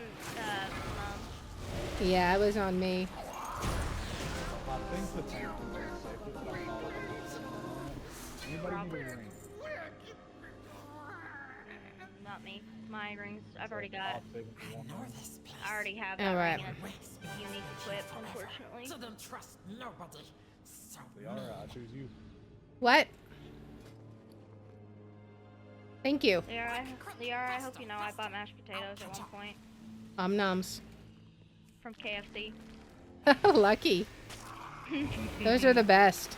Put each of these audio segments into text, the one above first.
on Mom. Yeah, it was on me. I think the tank is safe, but I'm not 100% Anybody need a ring? Not me. My rings, I've already got. I'll take it for one ring. I already have All that right. ring. And it's unique equipped, unfortunately. Didn't trust nobody. So Liara, I choose you. What? Thank you. Liara, I hope you know I bought mashed potatoes at one point Nums. from KFC. Lucky. Those are the best.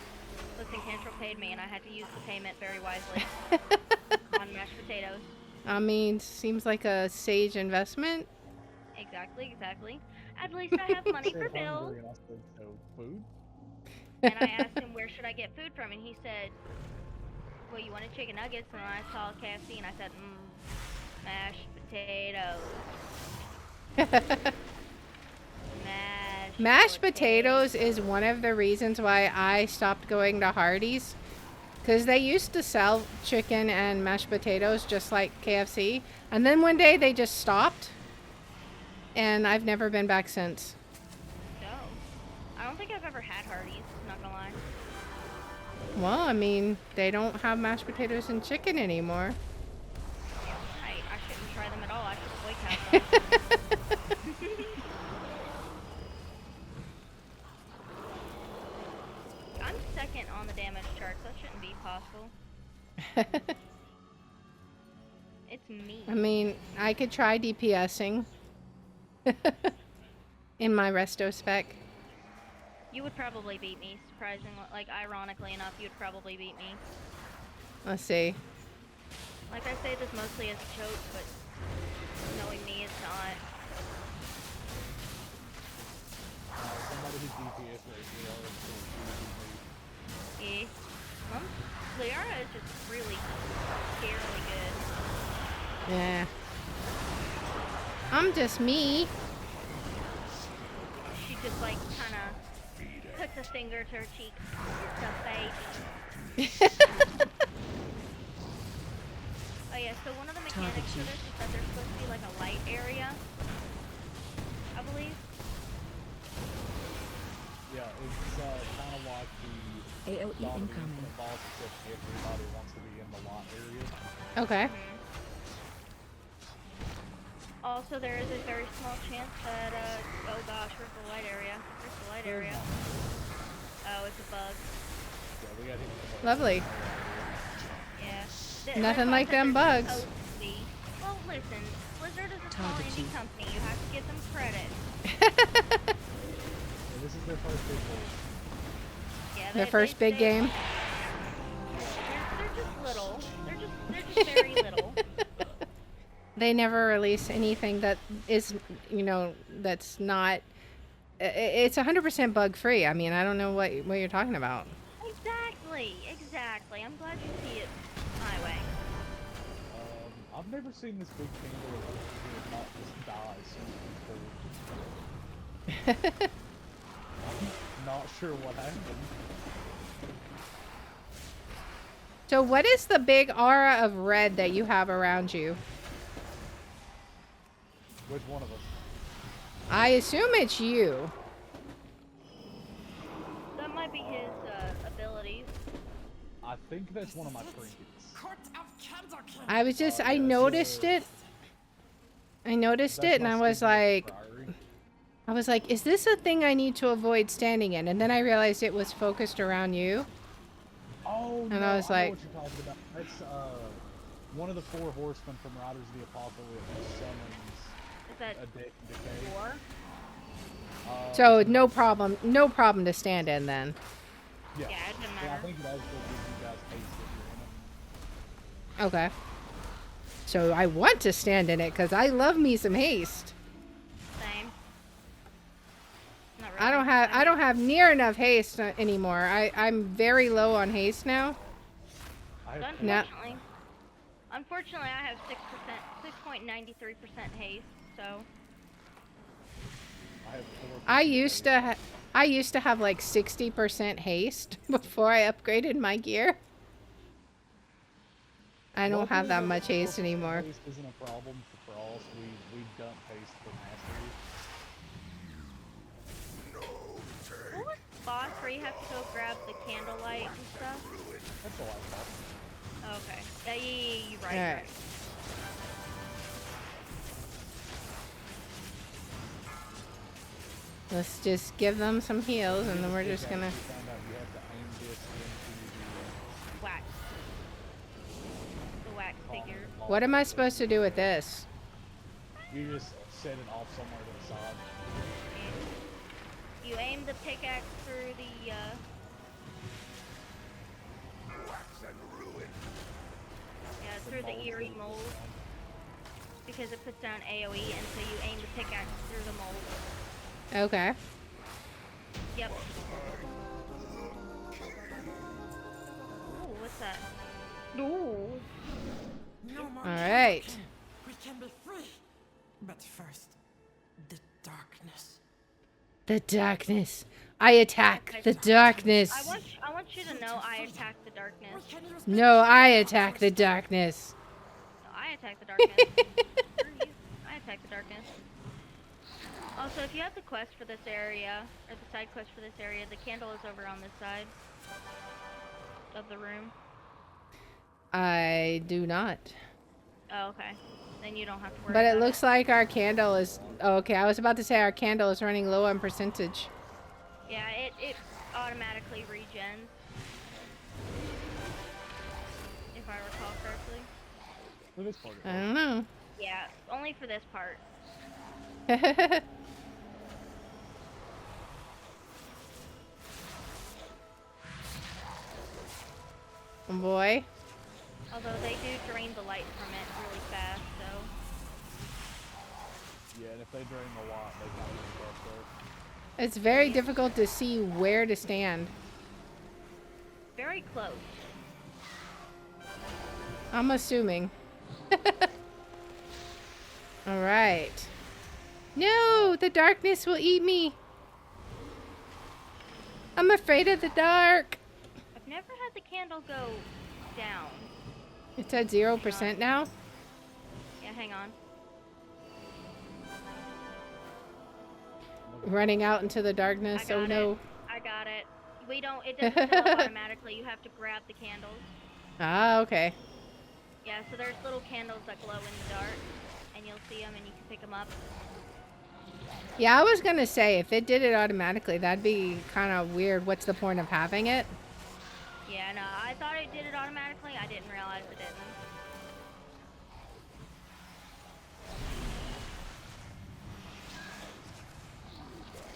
Listen, Cantrell paid me, and I had to use the payment very wisely on mashed potatoes. I mean, seems like a sage investment. Exactly. At least I have money for Said bills. hungry, and I said, so food? And I asked him, where should I get food from? And he said, well, you wanted chicken nuggets. And I saw KFC, and I said, mashed potatoes. Mashed potatoes is one of the reasons why I stopped going to Hardee's. Because they used to sell chicken and mashed potatoes just like KFC. And then one day they just stopped. And I've never been back since. No. I don't think I've ever had Hardee's, not gonna lie. Well, I mean, they don't have mashed potatoes and chicken anymore. I shouldn't try them at all. I should boycott them. I'm second on the damage chart. That shouldn't be possible. It's me. I mean, I could try DPSing. In my resto spec. You would probably beat me, surprisingly. Like, ironically enough, you'd probably beat me. Let's see. Like, I say this mostly as a joke, but knowing me, it's not. Somebody who's DPS right here is Eh. Liara is just really scarily good. Yeah. I'm just me. She just, like, kind of puts a finger to her cheek. The face. Oh, yeah, so one of the mechanics for this is that there's supposed to be, like, a light area. I believe. Yeah, it's kind of like the AOE dominant incoming. boss, except everybody wants to be in the lot area. Okay. Also, there is a very small chance that, oh gosh, where's the light area? Where's the light area? Oh, it's a bug. Yeah, we got hit with the Lovely. Yeah. Nothing like them bugs. Well, listen, Blizzard is a small Target indie you. company. You have to give them credit. Yeah, this is their first big goal. Yeah, Their first big game. They're just little. They're just very little. They never release anything that is, you know, that's not. It's 100% bug free. I mean, I don't know what you're talking about. Exactly. I'm glad you see it my way. I've never seen this big candle not just die soon. I'm not sure what happened. So, what is the big aura of red that you have around you? Which one of us? I assume it's you. That might be his abilities. I think that's one of my trinkets. I was just, I yeah, noticed so- it. I noticed it, and I was like, is this a thing I need to avoid standing in? And then I realized it was focused around you. Oh, And no, I was know like- what you're talking about. That's one of the 4 horsemen from Riders of the Apocalypse who summons Is that a decay. 4? So no problem to stand in then. Yeah, Yeah, it doesn't I matter. think it also gives you guys haste if you're in it. Okay. So I want to stand in it because I love me some haste. Same. Not really. I don't have near enough haste anymore. I'm very low on haste now. I have Unfortunately. Unfortunately, I have 6.93% haste, so. I have 4%. I used to have like 60% haste before I upgraded my gear. I don't have that Luckily, much haste anymore. Paste isn't a problem for Frost. We dump paste for Mastery. What was the boss where you have to go grab the candlelight and stuff? That's the last boss. Oh, okay. Yeah, you're right. All right. Right. Let's just give them some heals, and then we're just gonna. Found out you have to aim this into Wax. The wax the figure. What am I supposed to do with this? You just set it off somewhere to the side. You aim the pickaxe through the yeah, through the eerie mold. Because it puts down AoE, and so you aim the pickaxe through the mold. Okay. Yep. Ooh, what's that? Ooh. No more All right. talking. We can be free. But first, the darkness. The darkness. I attack the darkness. I want you to know I attack the darkness. We can use No, I attack the darkness. No, I attack the darkness. Screw you. I attack the darkness. Also, if you have the quest for this area, or the side quest for this area, the candle is over on this side of the room. I do not. Oh, okay. Then you don't have to worry But it about looks like our candle is. Oh, okay, I was about to say our candle is running low on percentage. Yeah, it automatically regens. If I recall correctly. For this part. I don't know. Yeah, only for this part. Boy. Although they do drain the light from it really fast, so. Yeah, and if they drain a lot, they kind of bust up. It's very difficult to see where to stand. Very close. I'm assuming. All right. No, the darkness will eat me. I'm afraid of the dark. I've never had the candle go down. It's at 0% now. Yeah, hang on. Running out into the darkness. I Oh got no. it. I got it. It doesn't fill up automatically. You have to grab the candles. Ah, okay. Yeah, so there's little candles that glow in the dark, and you'll see them and you can pick them up. Yeah, I was gonna say if it did it automatically, that'd be kind of weird. What's the point of having it? Yeah, no, I thought it did it automatically. I didn't realize it didn't.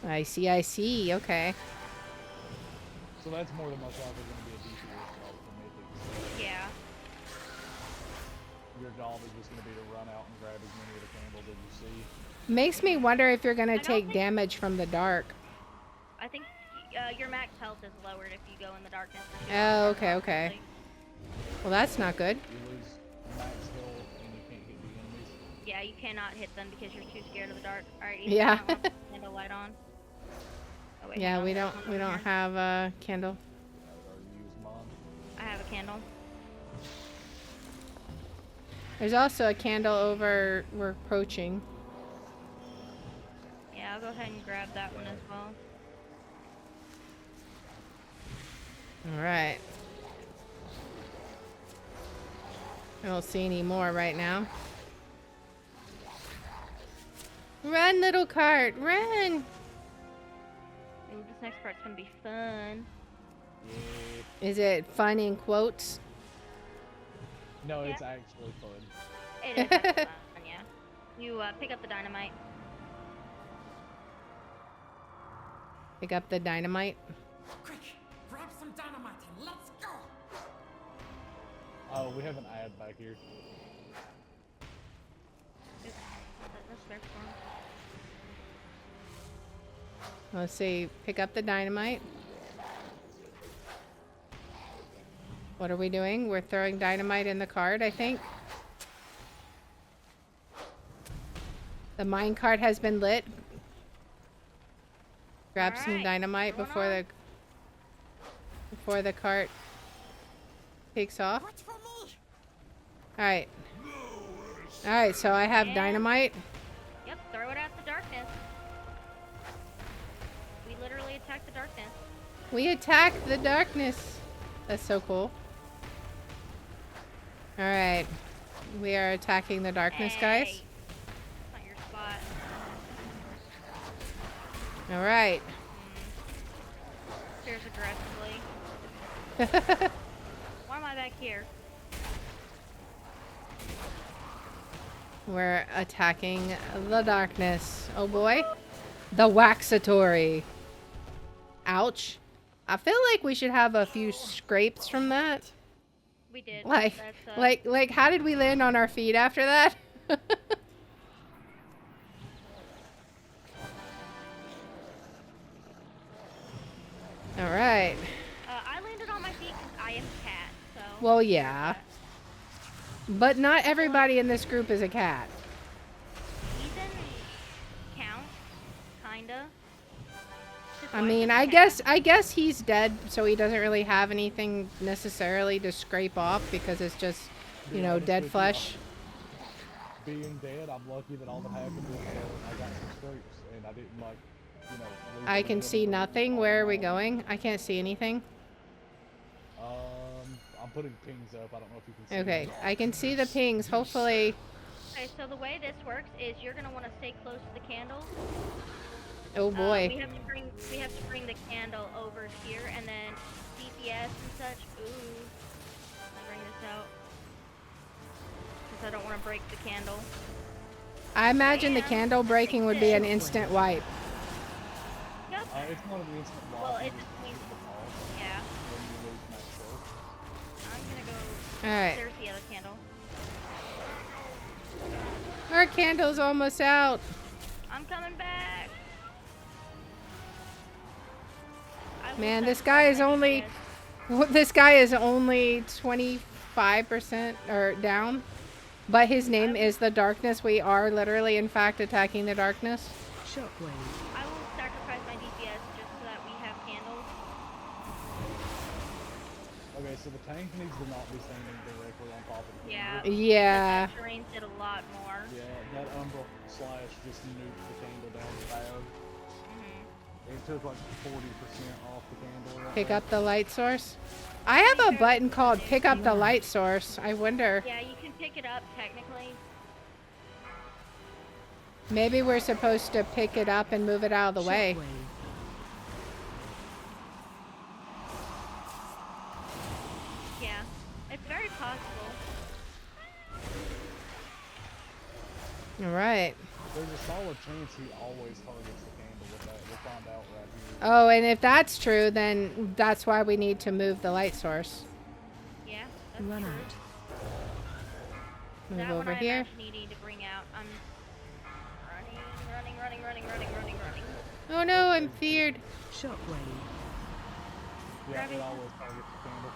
I see. I see. Okay. So that's more than most likely going to be a DPS job for Mythics. Yeah. Your job is just going to be to run out and grab as many of the candles as you see. Makes me wonder if you're gonna don't take think- damage from the dark. I think your max health is lowered if you go in the darkness. Oh, okay, okay. Well, that's not good. You lose max health and you can't hit the enemies. Yeah, you cannot hit them because you're too scared of the dark. All right. Yeah. Candle light on. Oh, wait, hang Yeah, on, we there's don't one over here. have a candle. I would already used mine. I have a candle. There's also a candle over we're approaching. Yeah, I'll go ahead and grab that one as well. All right. I don't see any more right now. Run, little cart, run! Ooh, this next part's gonna be fun. Yeah. Is it fun in quotes? No, Yeah. it's actually fun. It is actually fun, yeah. You pick up the dynamite. Pick up the dynamite. Quick, grab some dynamite and let's go. Oh, we have an ad back here. Let's search for 'em. Let's see. Pick up the dynamite. What are we doing? We're throwing dynamite in the cart, I think. The mine cart has been lit. Grab some Alright, dynamite going before on. the cart takes off. Wait for me. Alright. Alright, so I have And- dynamite. Yep, throw it at the darkness. We literally attack the darkness. We attack the darkness. That's so cool. Alright. We are attacking the darkness, guys. Hey, that's not your spot. Alright. Here's aggressively. Why am I back here? We're attacking the darkness. Oh boy. The Waxatory. Ouch. I feel like we should have a few scrapes from that. We did. Like, That's, like, how did we land on our feet after that? All right. I landed on my feet because I am a cat, so. Well, yeah. But not everybody in this group is a cat. Ethan counts, kinda. Just I like mean, a I cat. guess he's dead, so he doesn't really have anything necessarily to scrape off because it's just, you know, dead flesh. Being dead, I'm lucky that all that happened was I got some scrapes and I didn't like, you know. lose I any can of see them. nothing. Where are we going? I can't see anything. I'm putting pings up. I don't know if you can see. Okay, them. I can see the pings. Hopefully. Okay, so the way this works is you're gonna want to stay close to the candle. Oh We boy. have to bring the candle over here, and then DPS and such. Ooh, I'll bring this out because I don't want to break the candle. I imagine the And candle breaking would be an instant wipe. Yep. It's one of the instant Well, losses. it just means yeah. When you lose max health. I'm gonna go. All right. There's the other candle. Our candle's almost out. I'm coming back. I will Man, this sacrifice guy is my only DPS. this guy is only 25% or down. But his name is the darkness. We are literally in fact attacking the darkness. Shockwave. I will sacrifice my DPS just so that we have candles. Okay, so the tank needs to not be standing directly on top of the Yeah. candle. Yeah. That terrain did a lot more. Yeah, that Umbra slash just nuked the candle down bad. Mhm. It took like 40% off the candle. Right Pick there. up the light source. I have a button called pick up the light source. I wonder. Yeah, you can pick it up technically. Maybe we're supposed to pick it up and move it out of the way. Shockwave. Yeah, it's very possible. All right. There's a solid chance he always targets the candle with that. We'll find out right here. Oh, and if that's true, then that's why we need to move the light source. Yeah, that's Run true. out. Move That over one I here. imagine you need to bring out. I'm running. Oh no, I'm feared. Shockwave. Yeah, Grab it it. always targets the candle.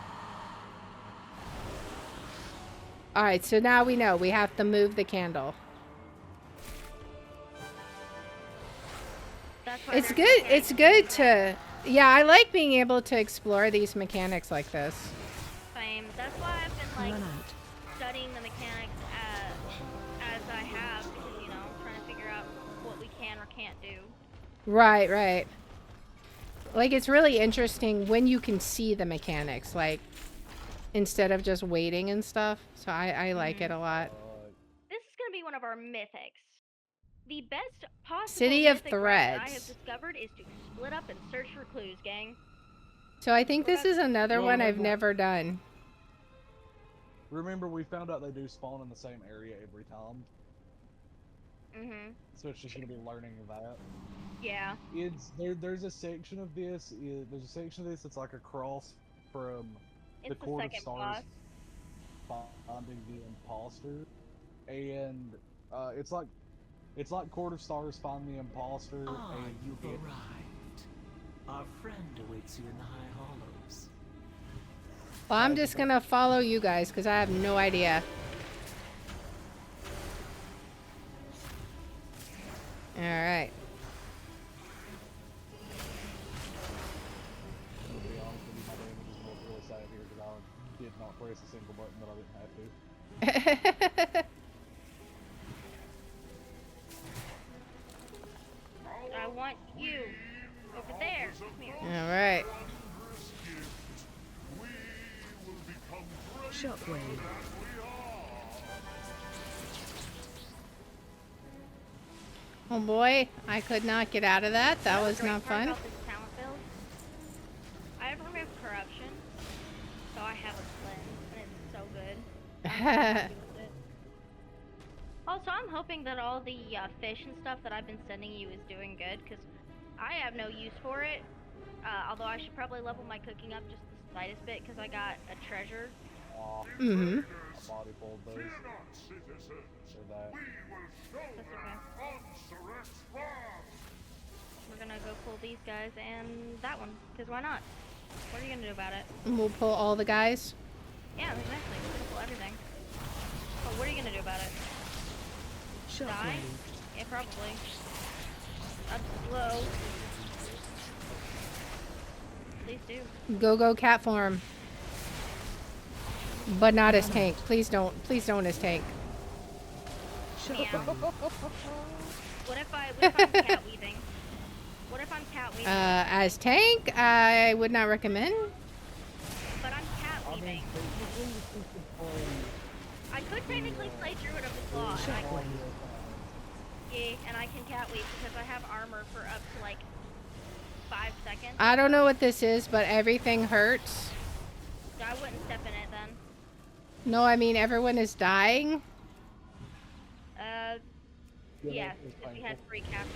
All right, so now we know we have to move the candle. That's why It's there's good. no It's guarantee good that. to. Yeah, I like being able to explore these mechanics like this. Same. That's why I've been like Run out. studying the mechanics as I have because you know trying to figure out what we can or can't do. Right, right. Like it's really interesting when you can see the mechanics, like instead of just waiting and stuff. So I like it a lot. This is gonna be one of our mythics. The best possible City of mythic route that I have Threads. discovered is to split up and search for clues, gang. So I think this is another Well, one I've remember- never done. Remember, we found out they do spawn in the same area every time, Mhm. so it's just gonna be learning that. Yeah. It's there's a section of this. There's a section of this that's like across from It's the the Court of second Stars boss. finding the imposter, and it's like Court of Stars find the imposter, Ah, and you you've get arrived. Our friend awaits you in the High Hollows. Well, I'm just gonna follow you guys because I have no idea. All right. to be honest with you, my damage is really sad here because I did not press a single button that I didn't have to. I want you over there. Come here. All right. Shockwave. Oh boy, I could not get out of that. That was Great not part fun. about this talent build, I have removed corruption, so I have a cleanse, and it's so good. I'm so happy with it. Also, I'm hoping that all the fish and stuff that I've been sending you is doing good, because I have no use for it. Although I should probably level my cooking up just the slightest bit, because I got a treasure. Aw, Mm-hmm. I body pulled those. So that. That's okay. We're gonna go pull these guys and that one, because why not? What are you gonna do about it? We'll pull all the guys. Yeah, exactly. We're gonna pull everything. But what are you gonna do about it? Die? Shockwave. Yeah, probably. Up slow. Please do. Go cat form. But not as tank. Please don't as tank. Meow. Shockwave. What if I'm cat weaving? What if I'm cat weaving? As tank, I would not recommend. But I'm cat I mean, weaving. technically, you could play. I could technically play Druid of the Claw, and I can cat weave because I have armor for up to like 5 seconds. I don't know what this is, but everything hurts. So I wouldn't step in it then. No, I mean everyone is dying. Yes, because we had 3 captures.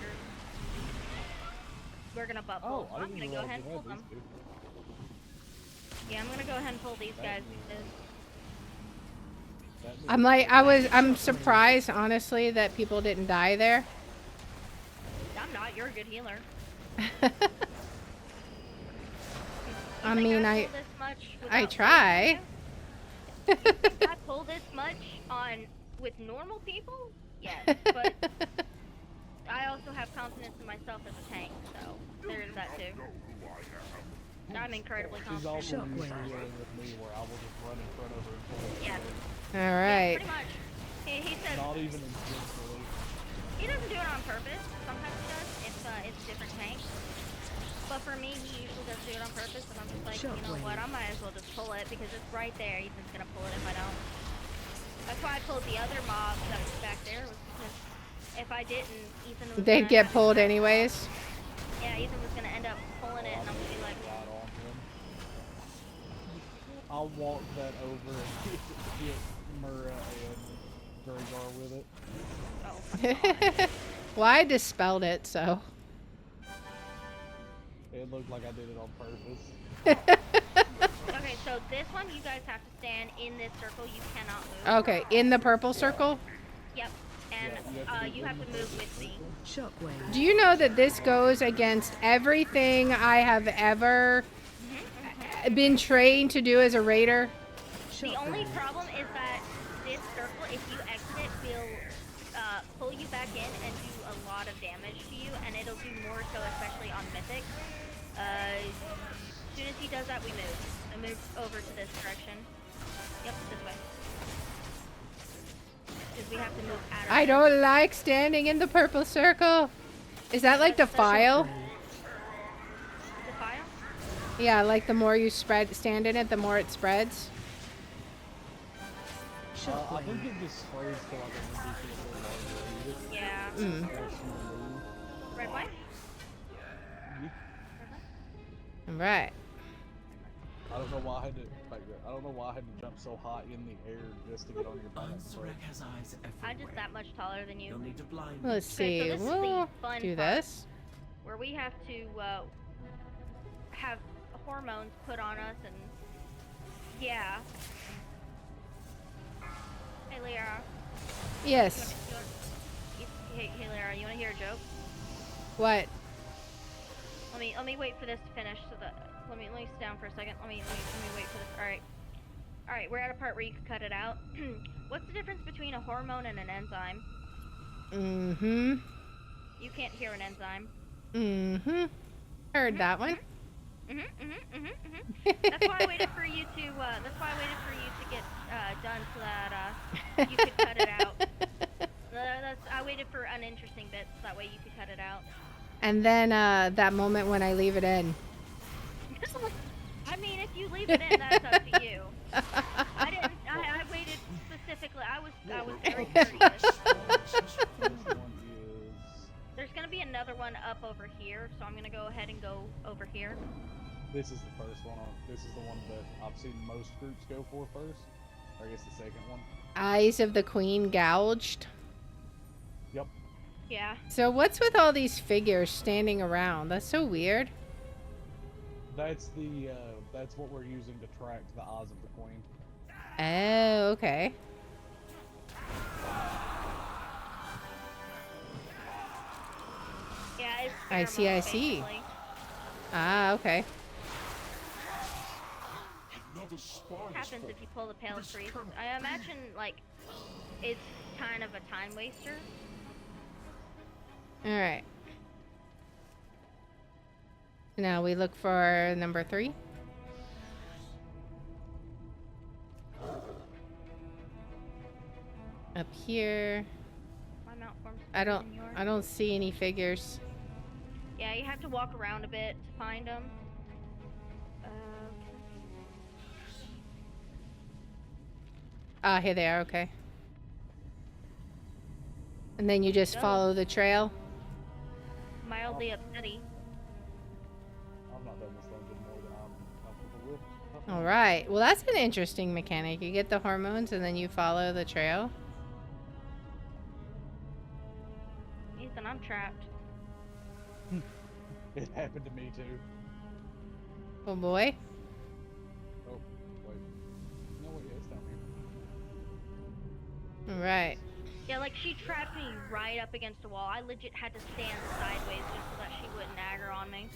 We're gonna butt pull, so Oh, I I'm didn't gonna go realize ahead and you pull had them. these two. Yeah, I'm gonna go ahead and pull these guys because I'm surprised, honestly, that people didn't die there. I'm not. You're a good healer. I You think mean, pull I this much I without try. poison? I pull this much with normal people? Yes, but I also have confidence in myself as a tank, so there's that too. I'm incredibly She's confident. also used to Shockwave. dealing with me where I will just run in front of her and pull it. Yeah. All Yeah, right. pretty much. He says Not even intentionally. he doesn't do it on purpose. Sometimes he does. It's a different tank. But for me, he usually doesn't do it on purpose, and I'm just like, you know what? I might as well just pull it because it's right there. Ethan's gonna pull it if I don't. That's why I pulled the other mob that was back there, was because if I didn't, Ethan was They'd gonna get have- pulled anyways. Yeah, Ethan was gonna end up pulling it, and I'm gonna be like, Right on him. I'll walk that over and hit Murrah and Dragar with it. oh my god. Well, I dispelled it, so. It looked like I did it on purpose. Okay, so this one, you guys have to stand in this circle. You cannot move. Okay, in the purple circle. Yep. And Yeah, you have to move with me. Shockwave. Do you know that this goes against everything I have ever been trained to do as a raider? The only problem is that this circle, if you exit, will pull you back in and do a lot of damage to you, and it'll do more so, especially on Mythic. As soon as he does that, we move. I move over to this direction. Yep, this way. Because we have to move out of I there. don't like standing in the purple circle. Is that like the file? The file? Yeah, like the more you stand in it, the more it spreads. I think it just slows to like a ridiculously large radius. Yeah. Mm. Unless you move. Red white? All right. I don't know why I had to. I don't know why I had to jump so high in the air just to get on your back. Unsurek has eyes everywhere. I'm just that much taller than you. You'll need to blind Let's Okay, so see. this is the We'll fun do part. this. Where we have to have hormones put on us, and yeah. Hey, Lyra. Yes. Hey, Lyra, you want to hear a joke? What? Let me wait for this to finish. So that let me sit down for a second. Let me wait for this. All right. We're at a part where you can cut it out. What's the difference between a hormone and an enzyme? Mm-hmm. You can't hear an enzyme. Mm-hmm. Heard that one. That's why I waited for you to. That's why I waited for you to get done so that you could cut it out. I waited for uninteresting bits so that way you could cut it out. And then that moment when I leave it in. I mean, if you leave it in, that's up to you. I didn't. I waited specifically. I was very curious. First one is... There's gonna be another one up over here, so I'm gonna go ahead and go over here. This is the first one. This is the one that I've seen most groups go for first. Or I guess the second one. Eyes of the Queen gouged. Yep. Yeah. So what's with all these figures standing around? That's so weird. That's the that's what we're using to track the eyes of the queen. Oh, okay. Yeah, it's I see, pheromones, I see. basically. Ah, okay. What happens if you pull the Pale Priest? I imagine, like, it's kind of a time waster. Alright. Now we look for number 3. Up here. My mount form's I bigger than yours. don't see any figures. Yeah, you have to walk around a bit to find them. Ah, here they are, okay. And then you just Go. follow the trail. Mildly upsetty. I've not done this dungeon more than I'm comfortable with. Alright. Well, that's an interesting mechanic. You get the hormones and then you follow the trail. Ethan, I'm trapped. It happened to me too. Oh boy. Oh, wait. No, wait, yeah, it's down here. Alright. Yeah, like she trapped me right up against a wall. I legit had to stand sideways just so that she wouldn't agger on me.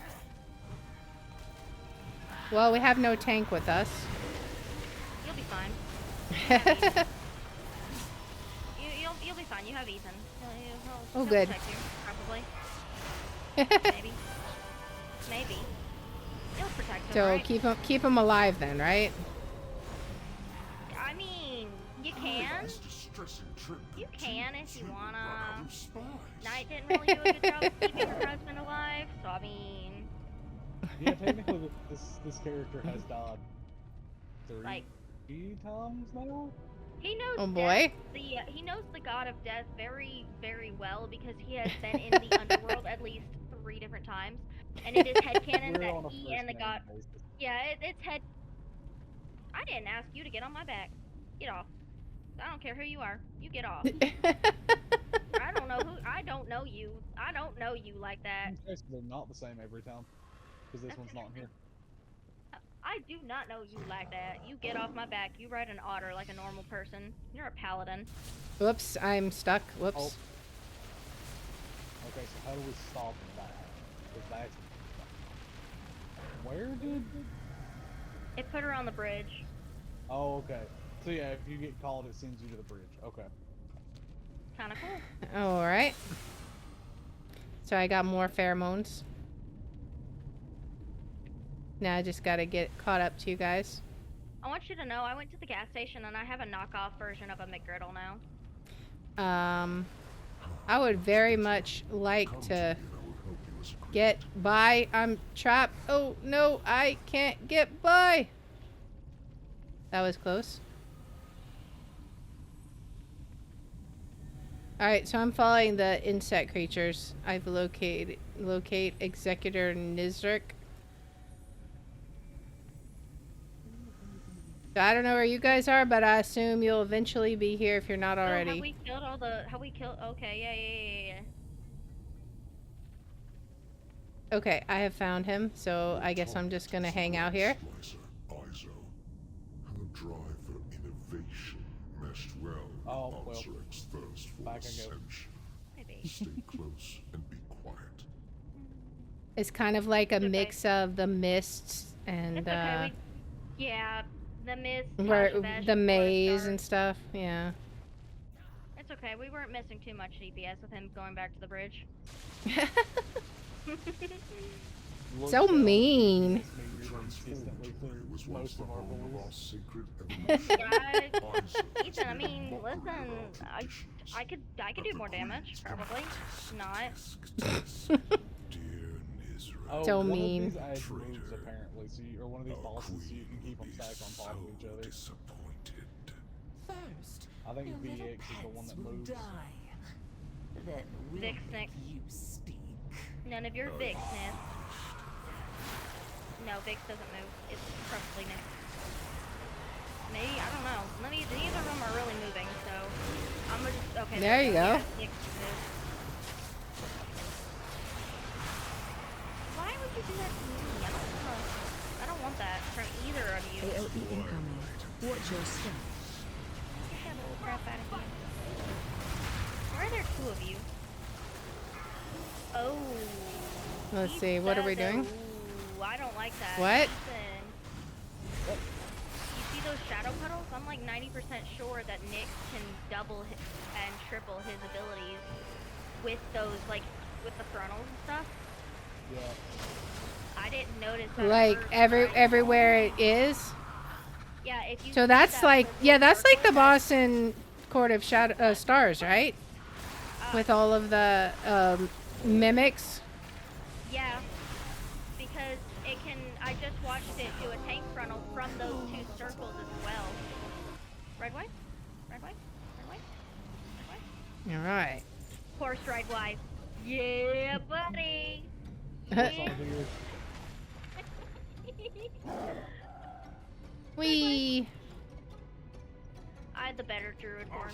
Well, we have no tank with us. You'll be fine. You have Ethan. You'll be fine. You have Ethan. Oh, He'll good. protect you, probably. Maybe. Maybe. He'll protect him, So right? keep him alive then, right? I mean, you can. You can if you wanna. Knight didn't really do a good job of keeping her husband alive, so I mean. Yeah, technically this character has died Like- 3 times now? He knows Oh, boy. he knows the god of death very, very well because he has been in the underworld at least 3 different times, and it is headcanon We're on that a he first and the name god. basis. Yeah, it's head. I didn't ask you to get on my back. Get off. I don't care who you are. You get off. I don't know who. I don't know you. I don't know you like that. Okay, so they're not the same every time. Because this one's not here. I do not know you like that. You get off my back. You ride an otter like a normal person. You're a paladin. Whoops, I'm stuck. Whoops. Oh. Okay, so how do we stop that? Because that's... Where did... It put her on the bridge. Oh, okay. So yeah, if you get called, it sends you to the bridge. Okay. Kind of cool. Alright. So I got more pheromones. Now I just gotta get caught up to you guys. I want you to know I went to the gas station and I have a knockoff version of a McGriddle now. I would very much like to get by. I'm trapped. Oh no, I can't get by. That was close. Alright, so I'm following the insect creatures. I've locate Executor Nizrik. So I don't know where you guys are, but I assume you'll eventually be here if you're not So already. have we killed all the? Have we killed? Okay, yeah. Okay, I have found him, so I guess I'm just gonna hang out here. Oh, well. Back I go. Maybe. Stay close and be quiet. It's kind of like a Okay. mix of the mists and It's okay. Yeah, the mist. where Taj the Vesh, maze Forest and Dark. stuff. Yeah. It's okay. We weren't missing too much DPS with him going back to the bridge. Look, So Shell, mean. it's me consistently through most of our goals. Ethan, I mean, listen, I could do more damage, probably. Not. Oh, So one mean. of these adds moves apparently, so or one of these bosses, so you can keep them stacked on top of each other. First, I think your little VX is the one pets that will moves. die. Then we'll Vix make next. you speak. None of your Vixness. No, Vix doesn't move. It's probably Nick. Maybe, I don't know. Neither of them are really moving, so I'm gonna just, okay. There you go. Yeah, Nick moves. Why would you do that to me? I don't want that from either of you. AOE incoming. Watch your step. Get that little crap out of here. Why are there two of you? Oh. Let's He see, what are we said that- doing? Ooh, I don't like that. What? Ethan. You see those shadow puddles? I'm like 90% sure that Nick can double and triple his abilities with those, like, with the frontals and stuff. Yeah. I didn't notice that. at Like first, every right? everywhere it is. Yeah, if you So see that's that like, purple yeah, that's like the circle that- boss in Court of Shadow Stars, right? With all of the mimics. Yeah, because it can. I just watched it do a tank frontal from those two circles as well. Red white, red white, red white, red white. All right. Horse ride wife. Yeah, buddy. What's on here? We. I had the better druid form.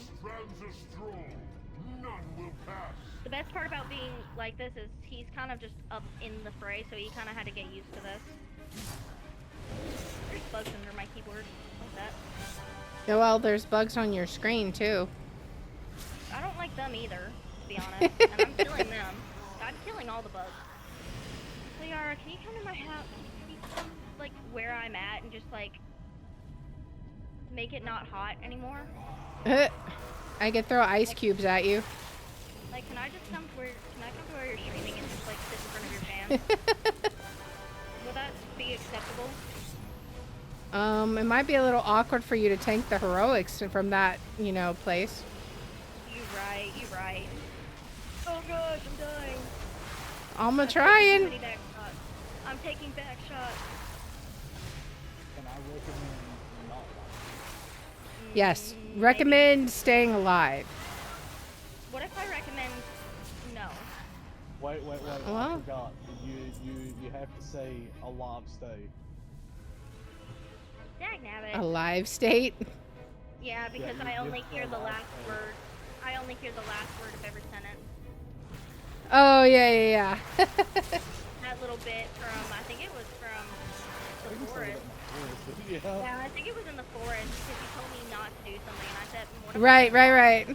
The best part about being like this is he's kind of just up in the fray, so he kind of had to get used to this. There's bugs under my keyboard, like that. Yeah, well, there's bugs on your screen too. I don't like them either, to be honest, and I'm killing them. I'm killing all the bugs. Liara, can you come to my house? Can you come, like, where I'm at and just, like, make it not hot anymore? I could throw ice cubes at you. Like, can I come to where you're streaming and just, like, sit in front of your fan? Will that be acceptable? It might be a little awkward for you to tank the heroics from that, you know, place. You right. Oh gosh, I'm dying. I'm I'm trying. taking back shots. I'm taking back shots. Can I recommend not? Yes. Maybe. Recommend staying alive. What if I recommend no? Wait. I Well. forgot. You have to say a live stay. Dagnabbit. Alive state. Yeah, because you I only just hear go the live last stay. word. I only hear the last word of every sentence. Oh, yeah. That little bit from, I think it was from the forest. Yeah. Yeah, I think it was in the forest because you told me not to do something, and I said, what if Right.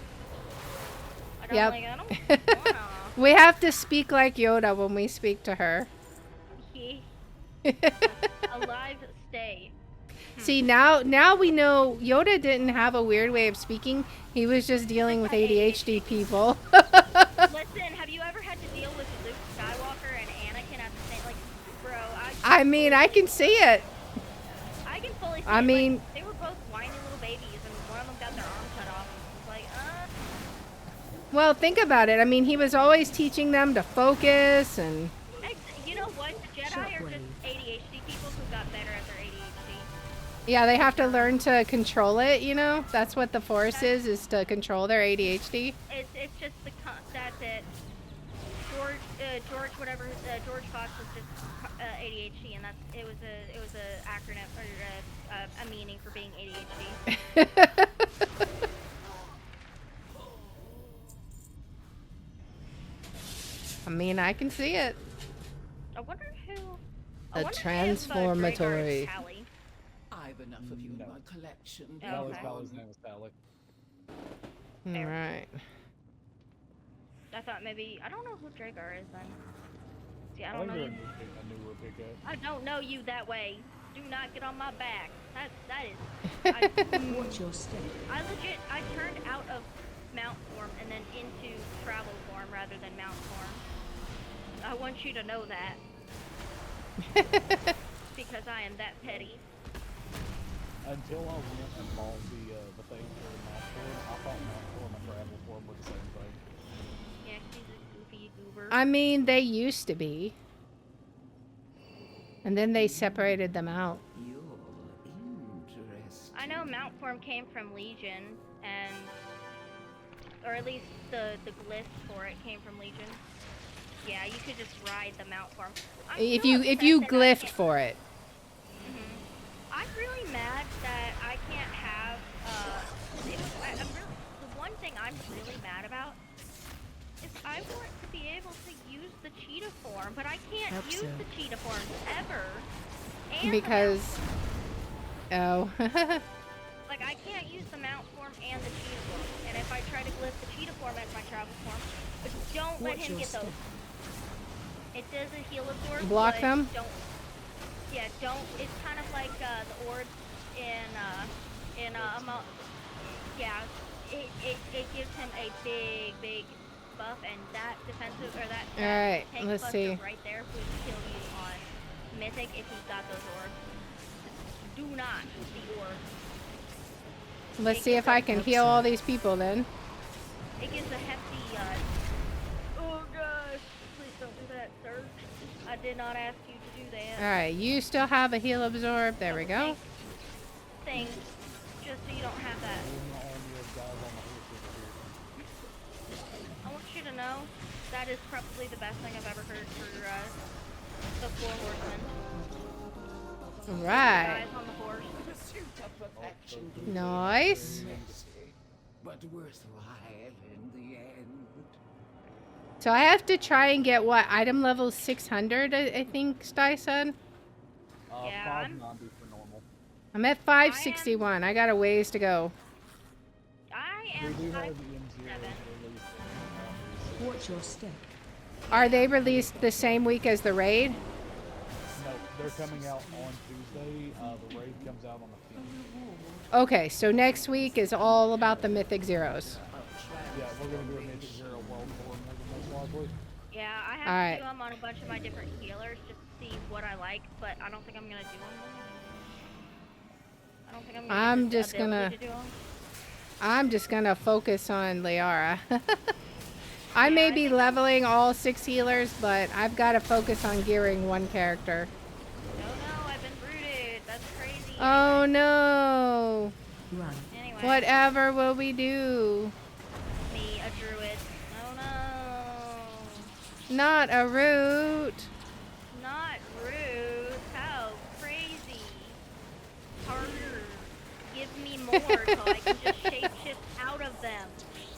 I don't Yep. like, I don't wanna. We have to speak like Yoda when we speak to her. Alive stay. See, now we know Yoda didn't have a weird way of speaking. He was just dealing with ADHD people. Listen, have you ever had to deal with Luke Skywalker and Anakin at the same, like, bro, I mean, I can see it. I can fully see I it, mean- like, they were both whiny little babies, and one of them got their arm cut off. It's like, Well, think about it. I mean, he was always teaching them to focus and... you know what? The Jedi are just ADHD people who got better at their ADHD. Yeah, they have to learn to control it, you know? That's what the Force is to control their ADHD. It's just that's it. George Fox was just ADHD, and it was a acronym or a meaning for being ADHD. I mean, I can see it. I wonder who. The I wonder if, transformatory. Dragar is Callie. I've enough of you No. in my collection. Oh, Sally's okay. name is Sally. Fair. Alright. I thought maybe I don't know who Dragar is then. See, I I don't think know they're you. a newer pickup. I don't know you that way. Do not get on my back. That is. Watch your step. I turned out of mount form and then into travel form rather than mount form. I want you to know that. Because I am that petty. Until I went and bought the thing for Math Form, I thought Math Form and Travel Form were the same thing. Yeah, she's a goofy goober. I mean, they used to be. And then they separated them out. You're interesting. I know Mount Form came from Legion, and or at least the glyph for it came from Legion. Yeah, you could just ride the Mount Form. I'm If still you upset that I glyphed can't- for it. I'm really mad that I can't have. The one thing I'm really mad about is I want to be able to use the cheetah form, but I can't Hope use so. the cheetah form ever. And Because... Oh. like I can't use the mount form and the cheetah form. And if I try to glyph the cheetah form as my travel form, but don't let Watch him your get those. It does a heal absorb. Block but them? Don't. Yeah, don't. It's kind of like the orbs in yeah. It gives him a big buff, and that defensive or that Alright, tank let's buster see. right there would kill you on Mythic if he's got those orbs. Do not use the orbs. Let's see if I can heal all these people then. It gives a hefty, oh gosh, please don't do that, sir. I did not ask you to do that. Alright, you still have a heal absorb. There we go. Thing, just so you don't have that. We're the army of guys on the horses here. I want you to know that is probably the best thing I've ever heard for the four horsemen. Right. Guys on the horse. Nice. But worthwhile in the end. So I have to try and get what? Item level 600, I think Sty said? Yeah, 590 for normal. I'm at 561. I got a ways to go. I We am do have 5'7". the M0 released. Watch your step. Are they released the same week as the raid? No, they're coming out on Tuesday. The raid comes out on the 10th. Okay, so next week is all about the Mythic Zeros. Yeah, we're gonna do a Mythic Zero World War most likely. Yeah, I have Alright. to do them on a bunch of my different healers just to see what I like, but I don't think I'm gonna do them. I don't think I'm gonna I'm get the just ability gonna- to do 'em. I'm just gonna focus on Liara. I may I be think- leveling all 6 healers, but I've got to focus on gearing one character. No, I've been rooted. That's crazy. Oh no! Run. Anyway, Whatever will we do? me, a druid. Oh no. Not a root. Not rude. How crazy. Harder. Give me more so I can just shapeshift out of them.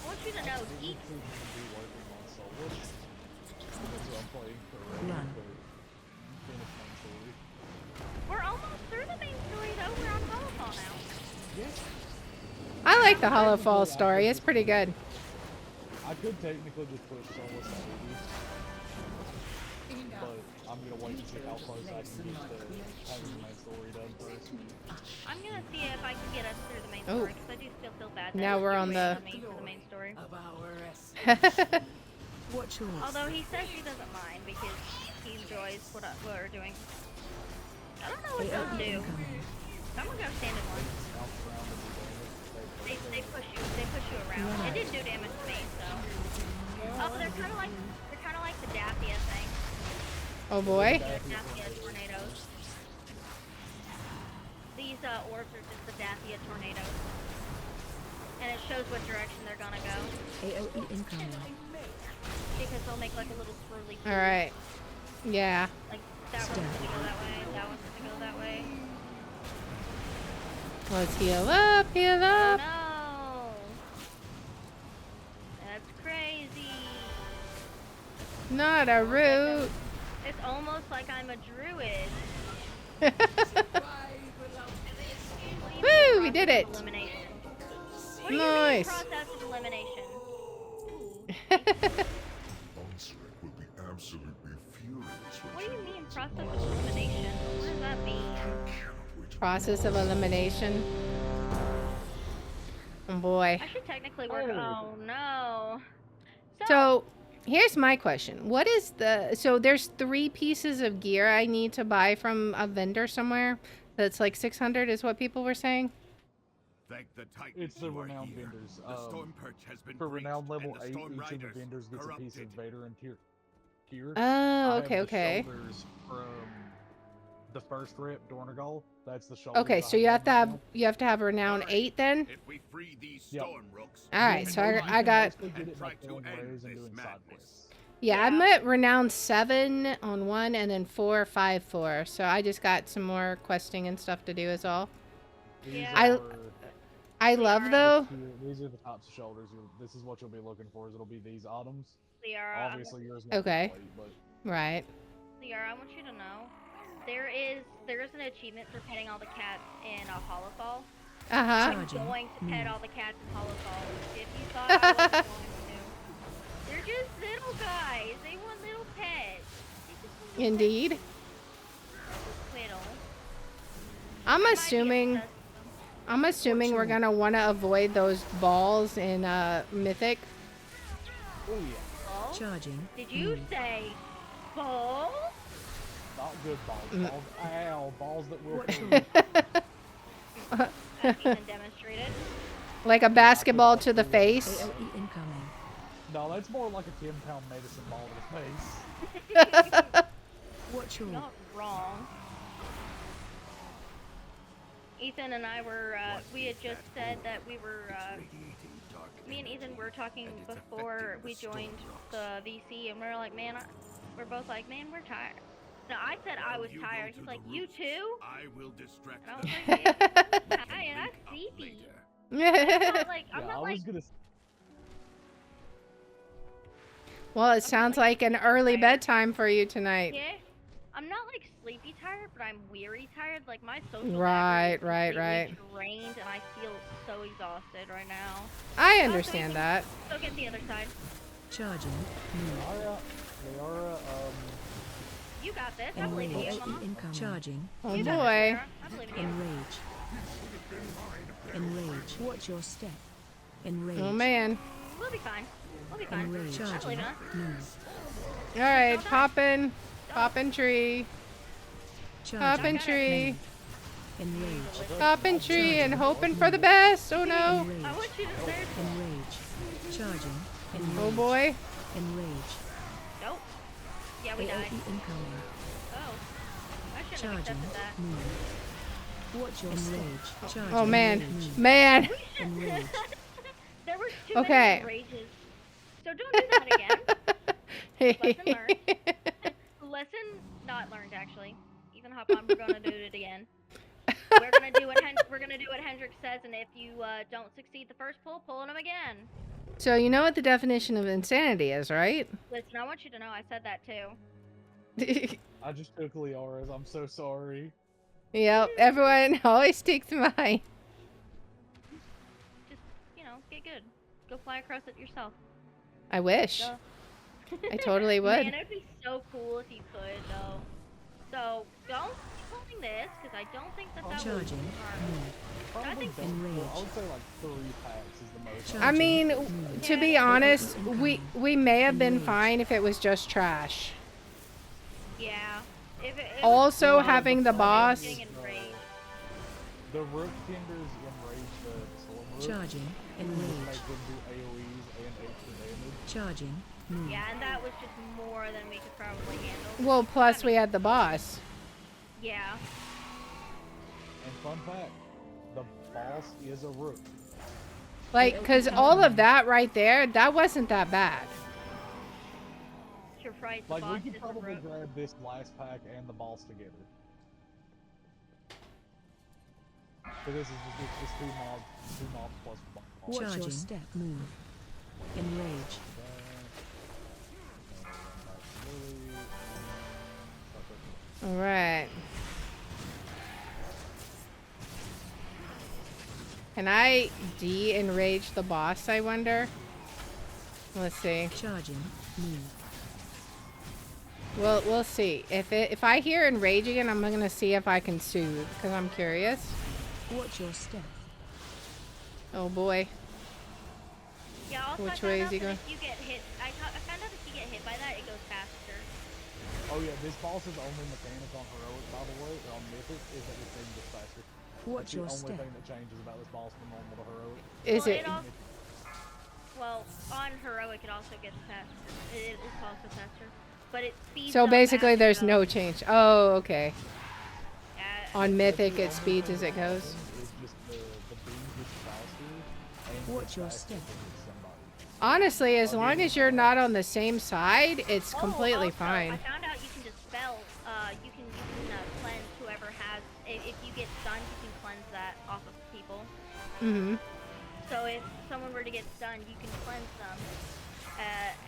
I want you to know, We eat. could be working on Soulish. So I'm playing for raid, Run. but finish my story. We're almost through the main story though. We're on Holofall now. I like the Hollow Fall story. It's pretty good. I could technically just put Soulish on Ruby. But I'm gonna wait and see how close I can get to having the main story done first. I'm gonna see if I can get us through the main Oh. story because I do still feel bad. That Now we we're on waited the- me for the main story. Of our Watch your Although he says he doesn't mind because he enjoys what we're doing. I don't know what they'll do. incoming. Someone go stand in one. Bounce around and do damage. They push you around. It did do damage to me, so. Oh, they're kind of like the Dathia thing. Oh boy. The Dathia tornadoes. These orbs are just the Dathia tornadoes. And it shows what direction they're gonna go. AOE incoming. Because they'll make like a little swirly. pool. Alright. Yeah. Like that one's gonna go that way, that one's gonna go that way. Let's heal up, heal Oh up. no! That's crazy. Not a root. It's almost like I'm a druid. Woo, we did it. Process of elimination. What do you Nice. mean process of elimination? Onsret will be absolutely furious when What she do you mean process of elimination? What does that mean? cannot wait to Process of elimination. Oh boy. I should technically work. Oh no. So, Here's my question. What is the... So there's 3 pieces of gear I need to buy from a vendor somewhere. That's like 600 is what people were saying. Thank the Titans It's the you are renowned here. vendors. The storm perch has been For breached, renowned level and the 8, storm each of the riders vendors gets a piece of corrupted. veteran tier. Oh, I okay, have the okay. shoulders from the first rep, Dornagal. That's the shoulders. Okay, I so you have to right have now. renown 8 then. If we free these Yep. storm rooks, All right, we so can I run got... Mostly get and it by try to killing end rays and this doing side madness. quests. Yeah, I'm Yeah. at renown 7 on 1 and then 4, 5, 4. So I just got some more questing and stuff to do as well. These Yeah. are I love though. these are the types of shoulders. This is what you'll be looking for. Is it'll be these items. Liara, Obviously, yours won't Okay. complete, but Right. Liara, I want you to know there is an achievement for petting all the cats in Hollowfall. Uh-huh. I'm Charging. going to pet all the cats in Hollowfall. If you thought I wasn't going to, they're just little guys. They want little pets. They just want little Indeed. pets. Little. I'm I might be assuming obsessed with them. we're gonna want to avoid those balls in Mythic. oh yeah, Balls? Charging. Did you say balls? not good balls. Balls, ow, balls that will. Watch kill your you. I've even demonstrated. Like a basketball to the face. AOE incoming. No, that's more like a 10-pound medicine ball to the face. Watch your Not wrong. Ethan and I were, we had just said that we were, me and Ethan were talking before we joined the VC, and we were like, man, we're both like, man, we're tired. No, I said I was You go tired. to He's the like, you roots. too? I will distract And I them. was like, yeah, tired, I'm sleepy. I'm not like, I'm Yeah, not I like, was gonna. Well, it sounds like an early bedtime for you tonight. yeah, I'm not like sleepy tired, but I'm weary tired. Like my social Right, battery is right, completely right. drained, and I feel so exhausted right now. I Oh, so we understand can that. Go get the other side. charging. Move. Liara, You got this. I believe in you, Enrage. Mom. Incoming. Charging. Oh You got this, boy. Sarah. I believe in you. Enrage. Enrage. Watch your step. Enrage. Oh man. We'll be fine. We'll be fine. Enrage. I believe Charging. in us. Move. All right, poppin', poppin' tree, Charging. poppin' tree, Enrage. poppin' tree, and hoping for the best. Oh no. I Enrage. want you to say Enrage. Charging. Enrage. Oh boy. Enrage. nope. Yeah, we AOE died. incoming. Oh. I shouldn't have Charging. accepted that. Move. Watch your enrage. Charging. Oh man. Enrage. Man. Enrage. There were too Okay. many rages. So don't do that again. Lesson learned. Lesson not learned, actually. Ethan, hop on. We're gonna do it again. We're gonna do what Hendrik says, and if you don't succeed the first pull, pull him again. So you know what the definition of insanity is, right? Listen, I want you to know I said that too. I just took Liara's. I'm so sorry. Yep. Everyone always takes mine. Just, get good. Go fly across it yourself. I wish. Duh. I totally would. Man, it'd be so cool if you could, though. So, don't keep holding this, because I don't think that was Charging. smart. Move. I think Don't- Enrage. I would say like 3 packs is the most. Charging. I mean, Move. to be honest, we may have been fine if it was just trash. Yeah. If it was Also, Well, having the boss. getting enraged. The rook tenders enrage the storm rook. Charging. Make Enrage. them do AoEs and extra damage. Charging. Move. Yeah, and that was just more than we could probably handle. Well, plus we had the boss. Yeah. And fun fact, the boss is a rook. Like, because all of that right there, that wasn't that bad. You're right, the Like boss we is could a probably rook. grab this last pack and the boss together. So this is just 2 mobs plus boss. Watch your Charging. step. Move. Enrage. All right. Can I de-enrage the boss, I wonder? Let's see. Charging. Move. Well, we'll see. If I hear enrage again, I'm gonna see if I can soothe, because I'm curious. Watch your step. Oh boy. Yeah, also Which I found way is out he that going? if you get hit, I found out if you hit by that, it goes faster. Oh yeah, this boss's only mechanic on heroic, by the way, or on mythic, is that this thing gets faster. Watch That's your the only step. thing that changes about this boss from normal to heroic. Is Well, it? Well, on heroic it also gets faster. It is also faster, but it speeds So up basically, as it there's no goes. change. Oh, okay. Yeah, On That's Mythic, the it only speeds thing as that it goes. happens is just the beam gets faster, and Watch gets your faster step. than it's somebody. Honestly, as long as you're not on the same side, it's completely also, fine. I found out you can dispel. You can cleanse whoever has. If you get stunned, you can cleanse that off of people. Mm-hmm. So if someone were to get stunned, you can cleanse them,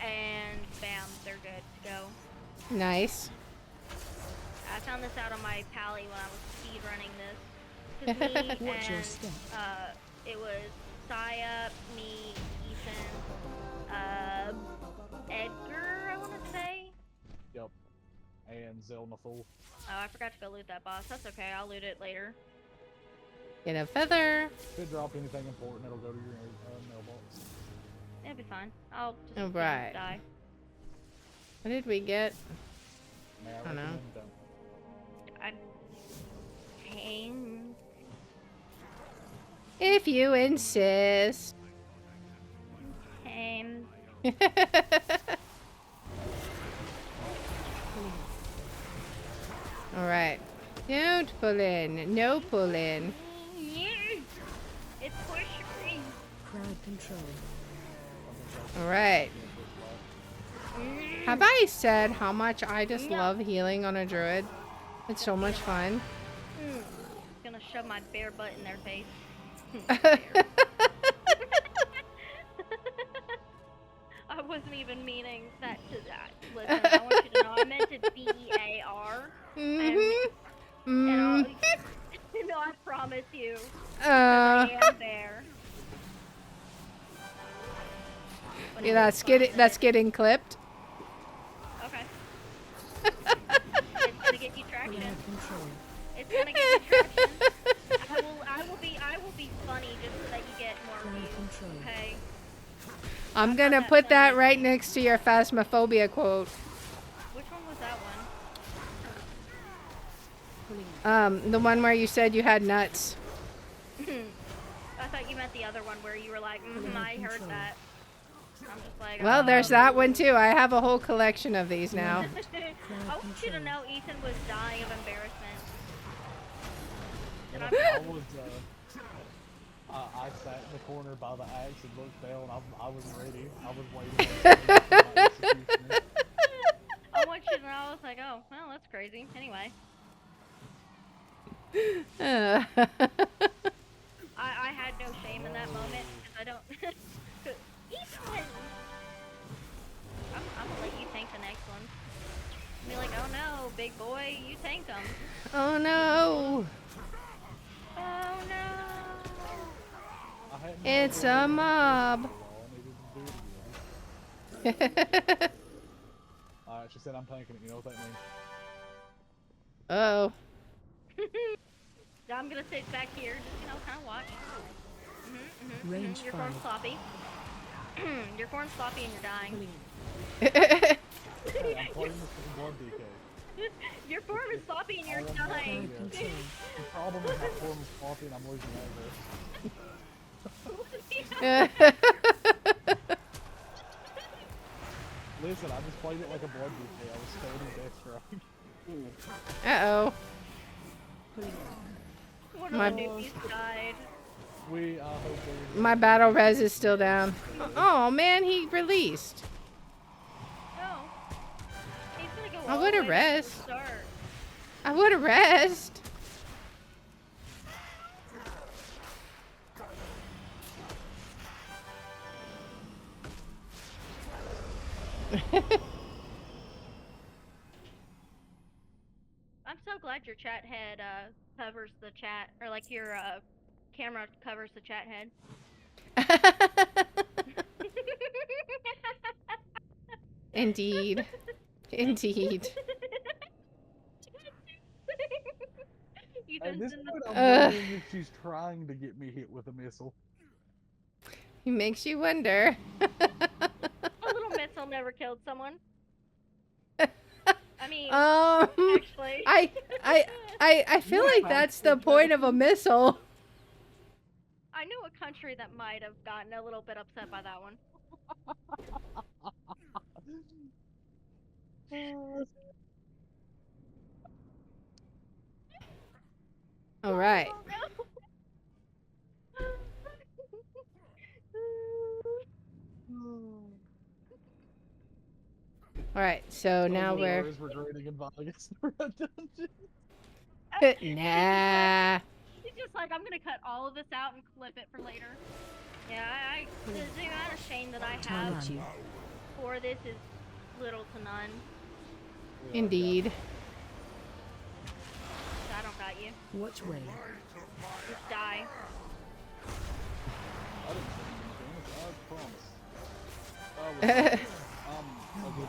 and bam, they're good to go. Nice. I found this out on my pally when I was speedrunning this. 'Cause me Watch your and step. it was Saya, me, Ethan, Edgar, I want to say. Yep. And Zelnathul. Oh, I forgot to go loot that boss. That's okay. I'll loot it later. Get a feather. If it drop anything important, it'll go to your mailbox. It'll be fine. I'll just Alright. die. What did we get? May I I don't know. recommend don't. I'm paying. If you insist. Paying. Alright. Don't pull in. No pull in. It's pushery. Crowd control. Alright. Have I said how much I just love healing on a druid? It's so much fun. Gonna shove my bare butt in their face. I wasn't even meaning that to that. Listen, I want you to know I meant it B-E-A-R. And I'll, no, I promise you. I am there. Yeah, that's getting clipped. Okay. It's gonna get you traction. Crowd control. It's gonna get you traction. I will be funny just so that you get more Crowd views. control. Okay. I'm gonna put that right next to your phasmophobia quote. Which one was that one? The one where you said you had nuts. I thought you meant the other one where you were like, I heard that. I'm just like, Well, oh. there's that one too. I have a whole collection of these now. I want you to know Ethan was dying of embarrassment. And And I was, I sat in the corner by the axe and looked down. I was ready. I was waiting. For my executioner. I want you to know, I was like, oh, well, that's crazy. Anyway. I had no shame in that moment, because I don't... Ethan! I'm gonna let you tank the next one. Be like, oh no, big boy, you tanked him. Oh no! Oh no! I hadn't It's really a mob. I needed to do it again. Alright, she said I'm tanking it. You know what that means? Oh. I'm gonna sit back here, just, kind of watch. Range Your form's 5. sloppy. Your form's sloppy and you're dying. Hey, I'm playing this with blood DK. Your form is sloppy and you're Crowd dying. control. The problem is my form is coffee and I'm losing aggro. Listen, I just played it like a blood DK. I was spamming death strike. Uh-oh. One of My- the newbies died. We hope they're My battle res is still down. Oh man, he released. Oh. He's gonna go I all would've the way to the rest. start. I would have rest. I'm so glad your chat head covers the chat, or like your camera covers the chat head. Indeed. Indeed. At Ethan's this in the point, I'm wondering if she's trying to get me hit with a missile. He makes you wonder. A little missile never killed someone. I mean, Um, actually. I feel like that's the point of a missile. I know a country that might have gotten a little bit upset by that one. All right. Oh, no. All right. So now we're Is regretting inviting us to Red Dungeon. nah. He's just like, I'm gonna cut all of this out and clip it for later. Yeah, the amount of shame that I have Target you. for this is little to none. Indeed. So I don't got you. Watch way. Just die. I didn't say anything, I promise.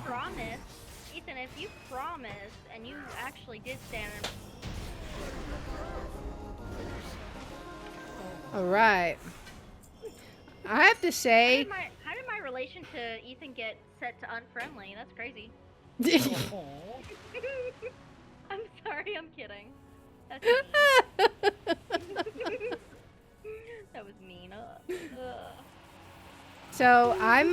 Promise? Ethan, if you promised and you actually did stand in... All right. I have to say. How did my relation to Ethan get set to unfriendly? That's crazy. I'm sorry, I'm kidding. That's mean. That was mean. So I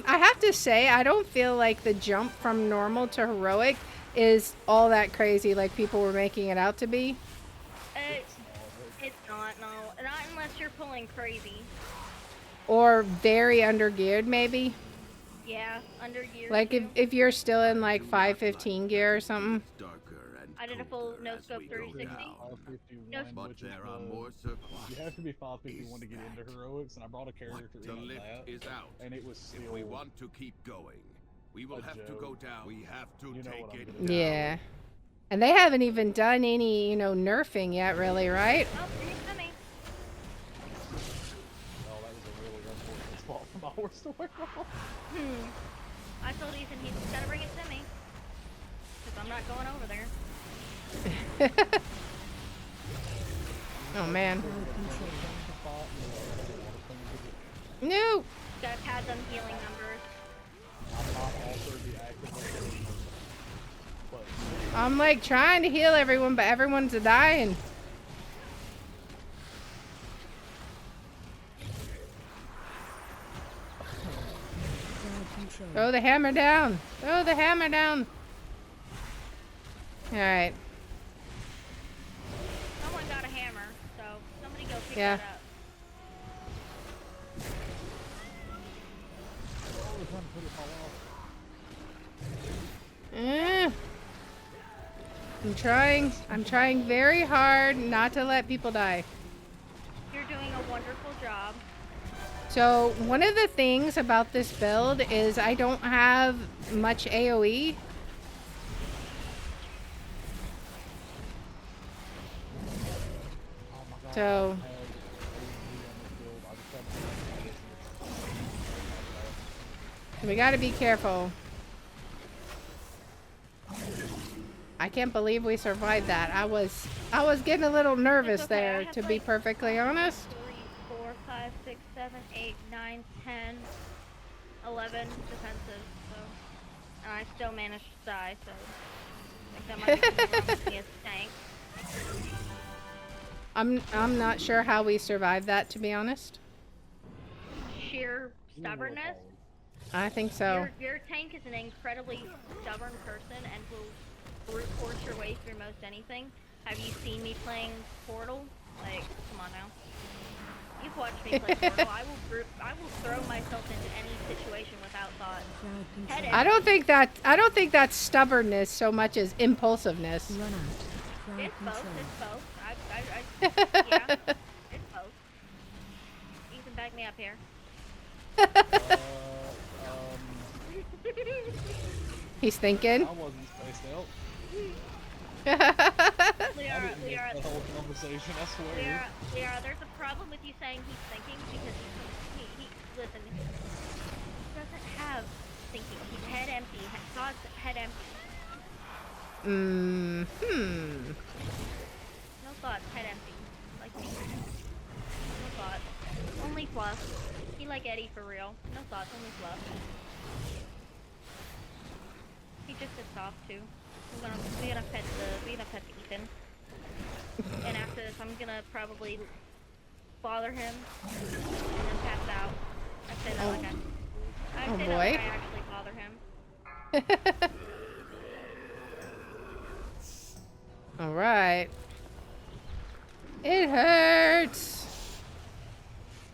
have to say I don't feel like the jump from normal to heroic is all that crazy like people were making it out to be. It's not, no. Not unless you're pulling crazy. Or very undergeared maybe. Yeah, under gear. Like too. if you're still in like 515 gear or something. I did a full no scope 360. 551, But which is there are more supplies. you have to be 551 to get into heroics, and I brought a character The in lift that, is out. and it was still. If we want to keep going, we will a have to go joke. down. We have to You know take what I'm it gonna down. Yeah. And they haven't even done any, nerfing yet really, right? Oh, he's coming. Oh, that was a really unfortunate spot for my horse to wear off. I told Ethan he's gotta bring it to me. Because I'm not going over there. Oh man. No. Gotta pad them healing numbers. I'm not also the active but I'm like trying to heal everyone, but everyone's dying. Crowd control. Throw the hammer down. Throw the hammer down. All right. Someone got a hammer, so somebody go pick Yeah. that up. I was trying to put it all off. I'm trying very hard not to let people die. You're doing a wonderful job. So one of the things about this build is I don't have much AoE. Oh my god. So we gotta be careful. I can't believe we survived that. I was getting a little nervous It's okay, I there, have to be like perfectly honest. 3, 4, 5, 6, 7, 8, 9, 10, 11 defensive, so... And I still managed to die, so... I think that might be something wrong with me as a tank. I'm not sure how we survived that, to be honest. Sheer stubbornness. I think so. Your tank is an incredibly stubborn person and will brute force your way through most anything. Have you seen me playing Portal? Like, come on now. You've watched me play Portal. I will throw myself into any situation without thought. Crowd Head control. in. I don't think that's stubbornness so much as impulsiveness. Run out. Crowd It's both. control. It's both. Yeah, it's both. Ethan, back me up here. He's thinking. I wasn't spaced out. Liara, The whole conversation, I swear. Liara, there's a problem with you saying he's thinking because he listen, he doesn't have thinking. He's head empty. Thoughts head empty. No thoughts, head empty. Like me. No thoughts. Only fluff. He like Eddie for real. No thoughts, only fluff. He just sits off too. We're gonna pet Ethan. And after this, I'm gonna probably bother him and then pass out. I say that like I Oh, say that boy. like I actually bother him. All right. It hurts.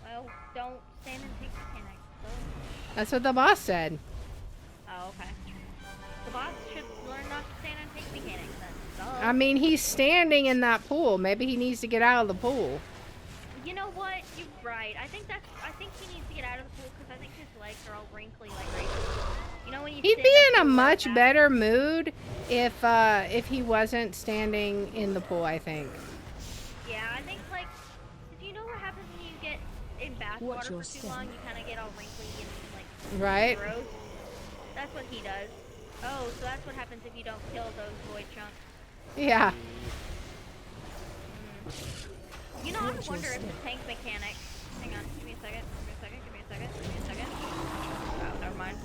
Well, don't stand and take mechanics. So. That's what the boss said. Oh, okay. The boss should learn not to stand and take mechanics then. So. I mean, he's standing in that pool. Maybe he needs to get out of the pool. You know what? You're right. I think he needs to get out of the pool because I think his legs are all wrinkly like right. You know when you He'd sit be the in a pool much like that? better mood if he wasn't standing in the pool, I think. Yeah, I think like, cause you know what happens when you get in bath Watch water your for too step. long? You kind of get all wrinkly and like Right? gross. That's what he does. Oh, so that's what happens if you don't kill those void chunks. Yeah. You know, I Watch wonder your if the step. tank mechanic. Hang on, give me a second. Give me a second. Oh, never mind.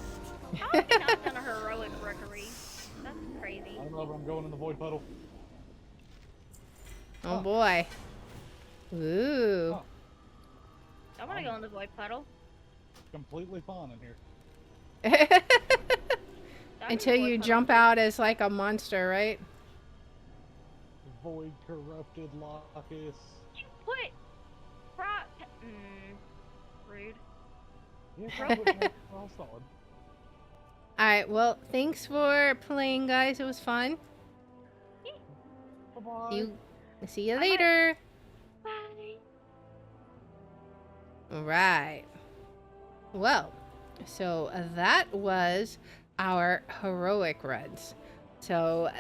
How have we not done a heroic Rookery? That's crazy. I don't know if I'm going in the void puddle. Oh boy. Ooh. Huh. I want to go in the void puddle. Completely fine in here. Dive in the Until void you puddle. jump out as like a monster, right? Void corrupted Locus. You put rude. Yeah, probably not. Well, solid. Alright, well, thanks for playing, guys. It was fun. Bye-bye. See you Bye-bye. later. Bye. Alright. Well, so that was our heroic runs. So,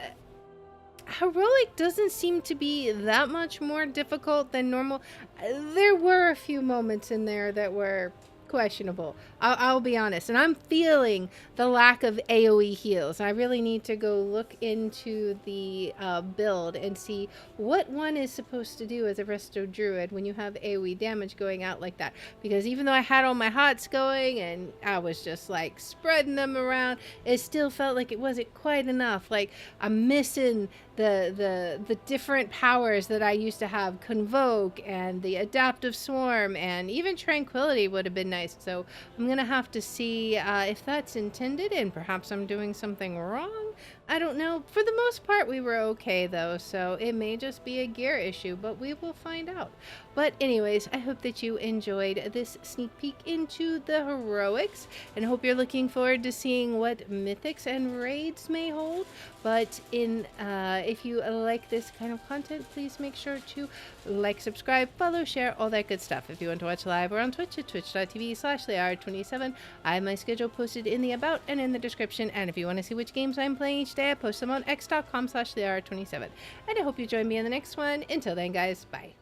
heroic doesn't seem to be that much more difficult than normal. There were a few moments in there that were questionable. I'll be honest. And I'm feeling the lack of AoE heals. I really need to go look into the build and see what one is supposed to do as a resto druid when you have AoE damage going out like that. Because even though I had all my hots going and I was just like spreading them around, it still felt like it wasn't quite enough. Like I'm missing the different powers that I used to have, Convoke and the Adaptive Swarm, and even Tranquility would have been nice. So I'm gonna have to see if that's intended, and perhaps I'm doing something wrong. I don't know. For the most part, we were okay though, so it may just be a gear issue, but we will find out. But anyways, I hope that you enjoyed this sneak peek into the heroics, and hope you're looking forward to seeing what mythics and raids may hold. But if you like this kind of content, please make sure to like, subscribe, follow, share, all that good stuff. If you want to watch live, we're on Twitch at twitch.tv/Liar27. I have my schedule posted in the about and in the description. And if you want to see which games I'm playing each day, I post them on x.com/Liar27. And I hope you join me in the next one. Until then, guys, bye.